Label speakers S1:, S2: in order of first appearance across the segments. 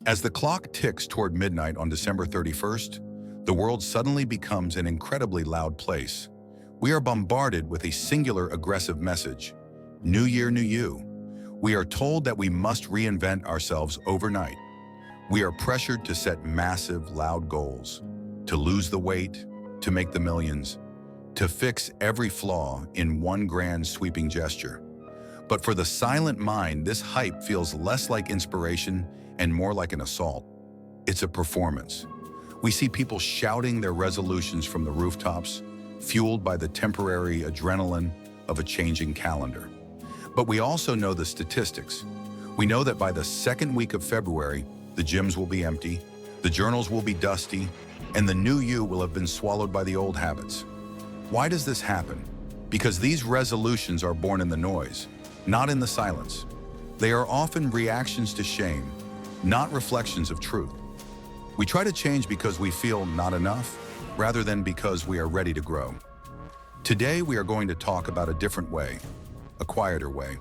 S1: As the clock ticks toward midnight on December 31st, the world suddenly becomes an incredibly loud place. We are bombarded with a singular aggressive message: New Year, New You. We are told that we must reinvent ourselves overnight. We are pressured to set massive, loud goals, to lose the weight, to make the millions, to fix every flaw in one grand sweeping gesture. But for the silent mind, this hype feels less like inspiration and more like an assault. It's a performance. We see people shouting their resolutions from the rooftops, fueled by the temporary adrenaline of a changing calendar. But we also know the statistics. We know that by the second week of February, the gyms will be empty, the journals will be dusty, and the new you will have been swallowed by the old habits. Why does this happen? Because these resolutions are born in the noise, not in the silence. They are often reactions to shame, not reflections of truth. We try to change because we feel not enough, rather than because we are ready to grow. Today, we are going to talk about a different way, a quieter way.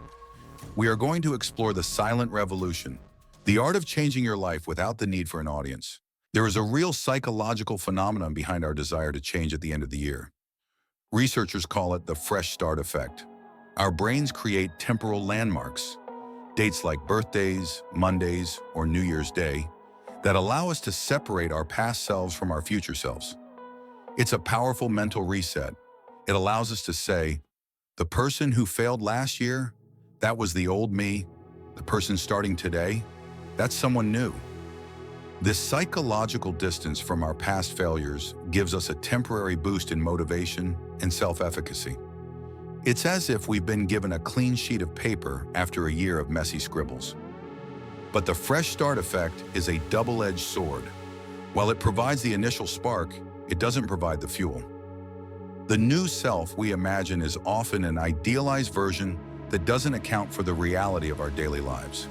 S1: We are going to explore the silent revolution, the art of changing your life without the need for an audience. There is a real psychological phenomenon behind our desire to change at the end of the year. Researchers call it the fresh start effect. Our brains create temporal landmarks, dates like birthdays, Mondays, or New Year's Day, that allow us to separate our past selves from our future selves. It's a powerful mental reset. It allows us to say, the person who failed last year, that was the old me. The person starting today, that's someone new. This psychological distance from our past failures gives us a temporary boost in motivation and self-efficacy. It's as if we've been given a clean sheet of paper after a year of messy scribbles. But the fresh start effect is a double-edged sword. While it provides the initial spark, it doesn't provide the fuel. The new self we imagine is often an idealized version that doesn't account for the reality of our daily lives.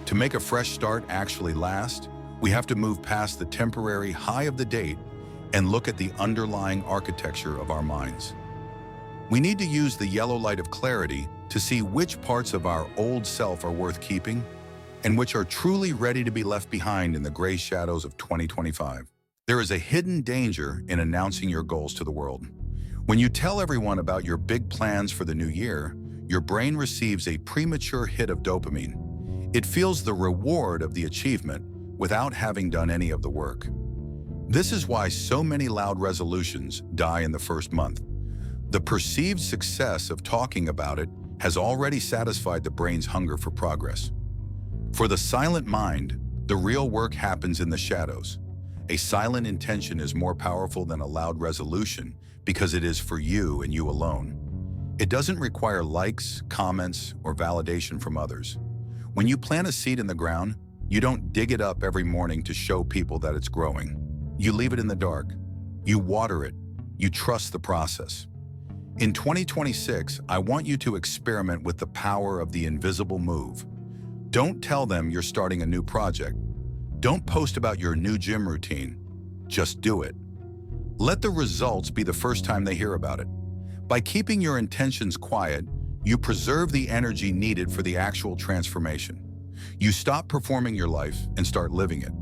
S1: To make a fresh start actually last, we have to move past the temporary high of the date and look at the underlying architecture of our minds. We need to use the yellow light of clarity to see which parts of our old self are worth keeping and which are truly ready to be left behind in the gray shadows of 2025. There is a hidden danger in announcing your goals to the world. When you tell everyone about your big plans for the new year, your brain receives a premature hit of dopamine. It feels the reward of the achievement without having done any of the work. This is why so many loud resolutions die in the first month. The perceived success of talking about it has already satisfied the brain's hunger for progress. For the silent mind, the real work happens in the shadows. A silent intention is more powerful than a loud resolution because it is for you and you alone. It doesn't require likes, comments, or validation from others. When you plant a seed in the ground, you don't dig it up every morning to show people that it's growing. You leave it in the dark. You water it. You trust the process. In 2026, I want you to experiment with the power of the invisible move. Don't tell them you're starting a new project. Don't post about your new gym routine. Just do it. Let the results be the first time they hear about it. By keeping your intentions quiet, you preserve the energy needed for the actual transformation. You stop performing your life and start living it.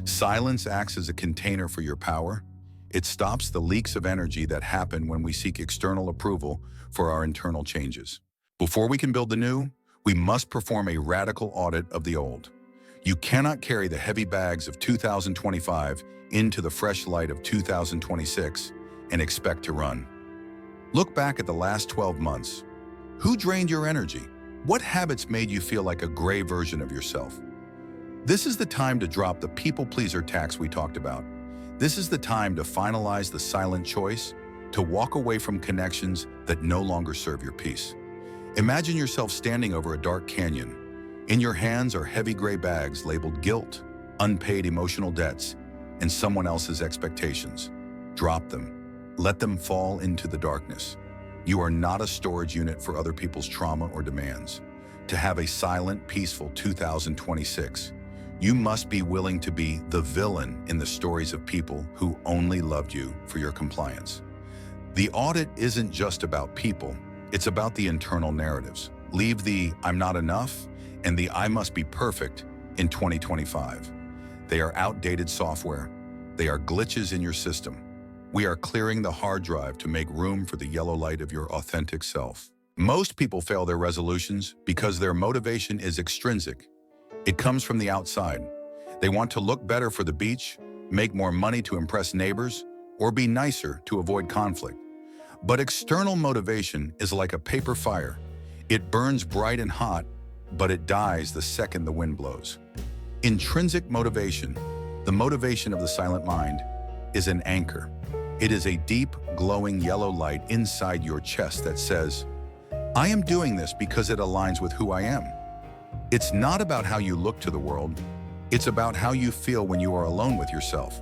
S1: Silence acts as a container for your power. It stops the leaks of energy that happen when we seek external approval for our internal changes. Before we can build the new, we must perform a radical audit of the old. You cannot carry the heavy bags of 2025 into the fresh light of 2026 and expect to run. Look back at the last 12 months. Who drained your energy? What habits made you feel like a gray version of yourself? This is the time to drop the people-pleaser tax we talked about. This is the time to finalize the silent choice, to walk away from connections that no longer serve your peace. Imagine yourself standing over a dark canyon. In your hands are heavy gray bags labeled guilt, unpaid emotional debts, and someone else's expectations. Drop them. Let them fall into the darkness. You are not a storage unit for other people's trauma or demands. To have a silent, peaceful 2026, you must be willing to be the villain in the stories of people who only loved you for your compliance. The audit isn't just about people, it's about the internal narratives. Leave the "I'm not enough" and the "I must be perfect" in 2025. They are outdated software. They are glitches in your system. We are clearing the hard drive to make room for the yellow light of your authentic self. Most people fail their resolutions because their motivation is extrinsic. It comes from the outside. They want to look better for the beach, make more money to impress neighbors, or be nicer to avoid conflict. But external motivation is like a paper fire. It burns bright and hot, but it dies the second the wind blows. Intrinsic motivation, the motivation of the silent mind, is an anchor. It is a deep, glowing yellow light inside your chest that says, I am doing this because it aligns with who I am. It's not about how you look to the world. It's about how you feel when you are alone with yourself.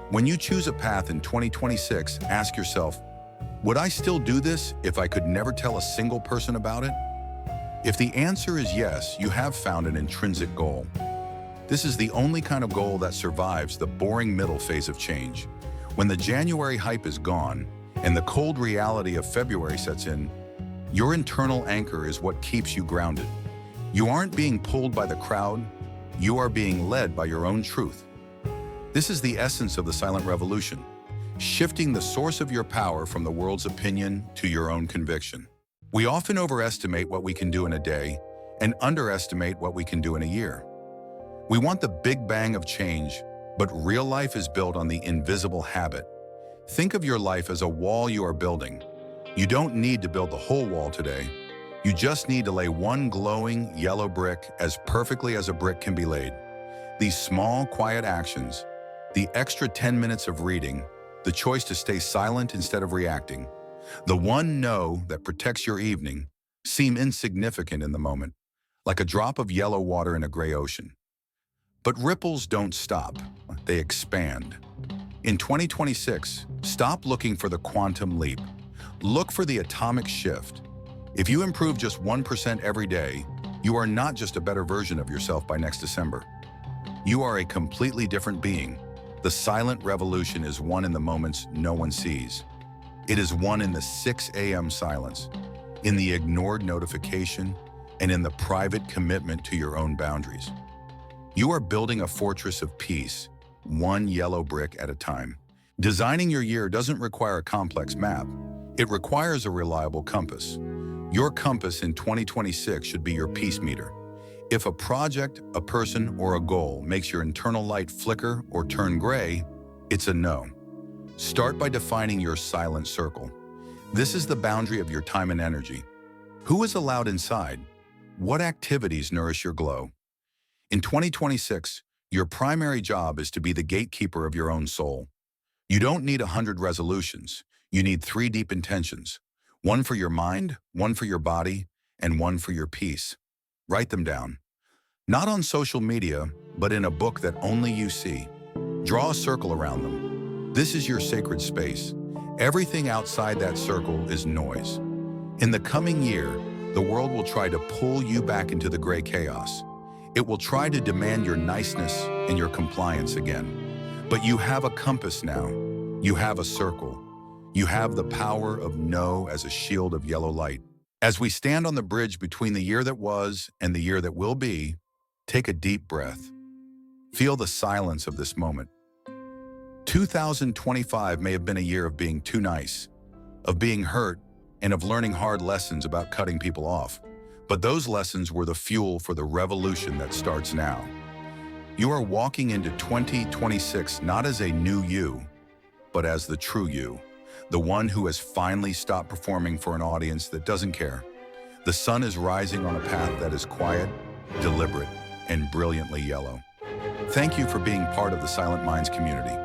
S1: When you choose a path in 2026, ask yourself, would I still do this if I could never tell a single person about it? If the answer is yes, you have found an intrinsic goal. This is the only kind of goal that survives the boring middle phase of change. When the January hype is gone and the cold reality of February sets in, your internal anchor is what keeps you grounded. You aren't being pulled by the crowd, you are being led by your own truth. This is the essence of the silent revolution, shifting the source of your power from the world's opinion to your own conviction. We often overestimate what we can do in a day and underestimate what we can do in a year. We want the big bang of change, but real life is built on the invisible habit. Think of your life as a wall you are building. You don't need to build the whole wall today. You just need to lay one glowing yellow brick as perfectly as a brick can be laid. These small, quiet actions, the extra 10 minutes of reading, the choice to stay silent instead of reacting, the one no that protects your evening, seem insignificant in the moment, like a drop of yellow water in a gray ocean. But ripples don't stop, they expand. In 2026, stop looking for the quantum leap. Look for the atomic shift. If you improve just 1% every day, you are not just a better version of yourself by next December. You are a completely different being. The silent revolution is won in the moments no one sees. It is won in the 6 a.m. silence, in the ignored notification, and in the private commitment to your own boundaries. You are building a fortress of peace, one yellow brick at a time. Designing your year doesn't require a complex map. It requires a reliable compass. Your compass in 2026 should be your peace meter. If a project, a person, or a goal makes your internal light flicker or turn gray, it's a no. Start by defining your silent circle. This is the boundary of your time and energy. Who is allowed inside? What activities nourish your glow? In 2026, your primary job is to be the gatekeeper of your own soul. You don't need 100 resolutions. You need 3 deep intentions. One for your mind, one for your body, and one for your peace. Write them down. Not on social media, but in a book that only you see. Draw a circle around them. This is your sacred space. Everything outside that circle is noise. In the coming year, the world will try to pull you back into the gray chaos. It will try to demand your niceness and your compliance again. But you have a compass now. You have a circle. You have the power of no as a shield of yellow light. As we stand on the bridge between the year that was and the year that will be, take a deep breath. Feel the silence of this moment. 2025 may have been a year of being too nice, of being hurt, and of learning hard lessons about cutting people off. But those lessons were the fuel for the revolution that starts now. You are walking into 2026 not as a new you, but as the true you, the one who has finally stopped performing for an audience that doesn't care. The sun is rising on a path that is quiet, deliberate, and brilliantly yellow. Thank you for being part of the Silent Minds community.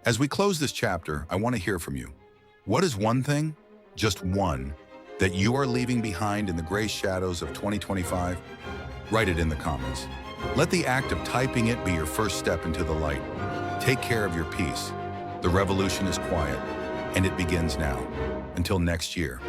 S1: As we close this chapter, I want to hear from you. What is one thing, just one, that you are leaving behind in the gray shadows of 2025? Write it in the comments. Let the act of typing it be your first step into the light. Take care of your peace. The revolution is quiet, and it begins now. Until next year.